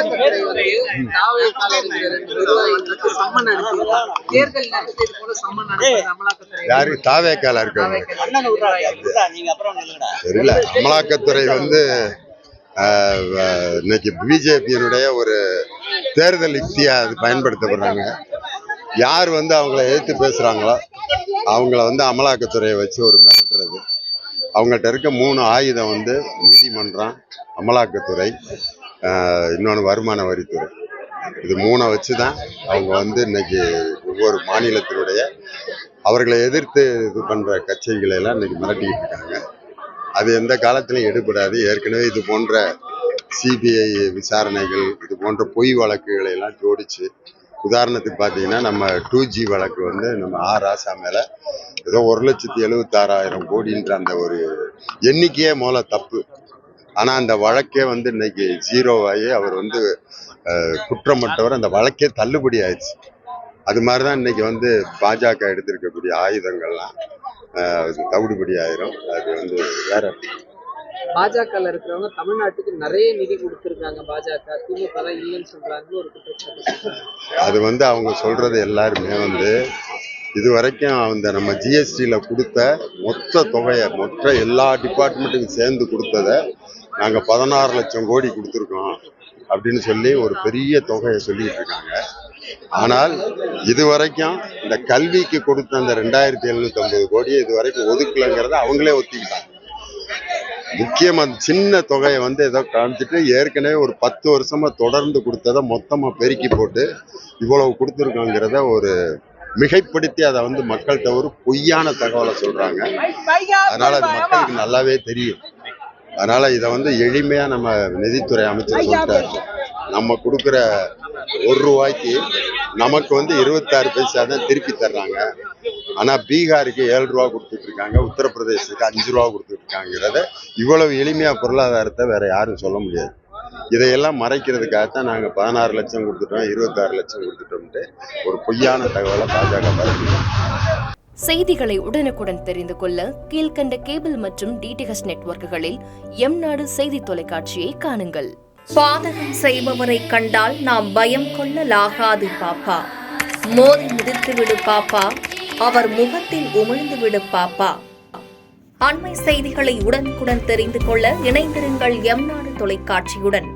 அமலாக்கத்துறை வந்து தாவேக்கால இருக்கிற 2 நிர்வாகிகளுக்கு சம்மன் அனுப்பியிருக்காங்க. தேர்தல் நேரத்தில் இது போல சம்மன் அனுப்புறது அமலாக்கத்துறை யாரு தாவேக்கால இருக்காங்க தெரியல. அமலாக்கத்துறை வந்து இன்னைக்கு பிஜேபியினுடைய ஒரு தேர்தல் யுக்தியா அது பயன்படுத்தப்படுறாங்க. யார் வந்து அவங்கள எதிர்த்து பேசுறாங்களோ அவங்கள வந்து அமலாக்கத்துறையை வச்சு ஒரு மிரட்டுறது. அவங்கள்ட்ட இருக்க 3 ஆயுதம் வந்து நீதிமன்றம், அமலாக்கத்துறை, இன்னொன்று வருமான வரித்துறை. இது 3 வச்சு தான் அவங்க வந்து இன்னைக்கு ஒவ்வொரு மாநிலத்தினுடைய அவர்களை எதிர்த்து இது பண்ற கட்சிகளை எல்லாம் இன்னைக்கு மிரட்டிக்கிட்டு இருக்காங்க. அது எந்த காலத்திலையும் எடுபடாது. ஏற்கனவே இது போன்ற சிபிஐ விசாரணைகள், இது போன்ற பொய் வழக்குகளை எல்லாம் ஜோடிச்சு, உதாரணத்துக்கு பார்த்தீங்கன்னா நம்ம 2G வழக்கு வந்து நம்ம ராசா மேல ஏதோ 1,76,000 கோடின்ற அந்த ஒரு எண்ணிக்கையே மூல தப்பு. ஆனா அந்த வழக்கே வந்து இன்னைக்கு 0 ஆகி அவர் வந்து குற்றமற்றவர், அந்த வழக்கே தள்ளுபடி ஆயிடுச்சு. அது மாதிரிதான் இன்னைக்கு வந்து பாஜக எடுத்திருக்கக்கூடிய ஆயுதங்கள்லாம் தவிடுபடி ஆயிரும். அது வந்து வேற. பாஜகல இருக்கிறவங்க தமிழ்நாட்டுக்கு நிறைய நிதி கொடுத்திருக்காங்க. பாஜக திமுக தான் இல்லைன்னு சொல்றாங்க ஒரு குற்றச்சாட்டு. அது வந்து அவங்க சொல்றது எல்லாருமே வந்து இதுவரைக்கும் அந்த நம்ம ஜிஎஸ்டியில கொடுத்த மொத்த தொகையை மொத்த எல்லா டிபார்ட்மெண்ட்டுக்கும் சேர்ந்து கொடுத்ததை நாங்க 16 லட்சம் கோடி கொடுத்துருக்கோம் அப்படின்னு சொல்லி ஒரு பெரிய தொகையை சொல்லிட்டு இருக்காங்க. ஆனால் இதுவரைக்கும் இந்த கல்விக்கு கொடுத்த அந்த 2750 கோடியை இதுவரைக்கும் ஒதுக்கலைங்கிறத அவங்களே ஒத்திக்கிட்டாங்க. முக்கியமா சின்ன தொகையை வந்து ஏதோ காமிச்சிட்டு ஏற்கனவே ஒரு 10 வருஷமா தொடர்ந்து கொடுத்ததை மொத்தமா பெருக்கி போட்டு இவ்வளவு கொடுத்துருக்கோங்கிறத ஒரு மிகைப்படுத்தி அதை வந்து மக்கள்கிட்ட ஒரு பொய்யான தகவலை சொல்றாங்க. அதனால அது மக்களுக்கு நல்லாவே தெரியும். அதனால இதை வந்து எளிமையா நம்ம நிதித்துறை அமைச்சர் சொல்லிட்டாரு. நம்ம கொடுக்குற 1 ரூபாய்க்கு நமக்கு வந்து 26 பைசா தான் திருப்பி தர்றாங்க. ஆனா பீகாருக்கு 7 ரூபா கொடுத்துட்டு இருக்காங்க, உத்தரப்பிரதேசத்துக்கு 5 ரூபா கொடுத்துட்டு இருக்காங்கிறத இவ்வளவு எளிமையா பொருளாதாரத்தை வேற யாரும் சொல்ல முடியாது. இதையெல்லாம் மறைக்கிறதுக்காகத்தான் நாங்க 16 லட்சம் கொடுத்துட்டோம், 26 லட்சம் கொடுத்துட்டோம்ட்டு ஒரு பொய்யான தகவலை பாஜக பரப்பிட்டோம். செய்திகளை உடனுக்குடன் தெரிந்து கொள்ள கீழ்கண்ட கேபிள் மற்றும் டிடிஹெச் நெட்வொர்க்குகளில் எம்நாடு செய்தி தொலைக்காட்சியை காணுங்கள். பாதகம் செய்பவரை கண்டால் நாம் பயம் கொள்ளலாகாது பாப்பா. மோதி மிதித்து விடு பாப்பா, அவர் முகத்தில் உமிழ்ந்து விடு பாப்பா. அண்மை செய்திகளை உடனுக்குடன் தெரிந்து கொள்ள இணைந்திருங்கள் எம்நாடு தொலைக்காட்சியுடன்.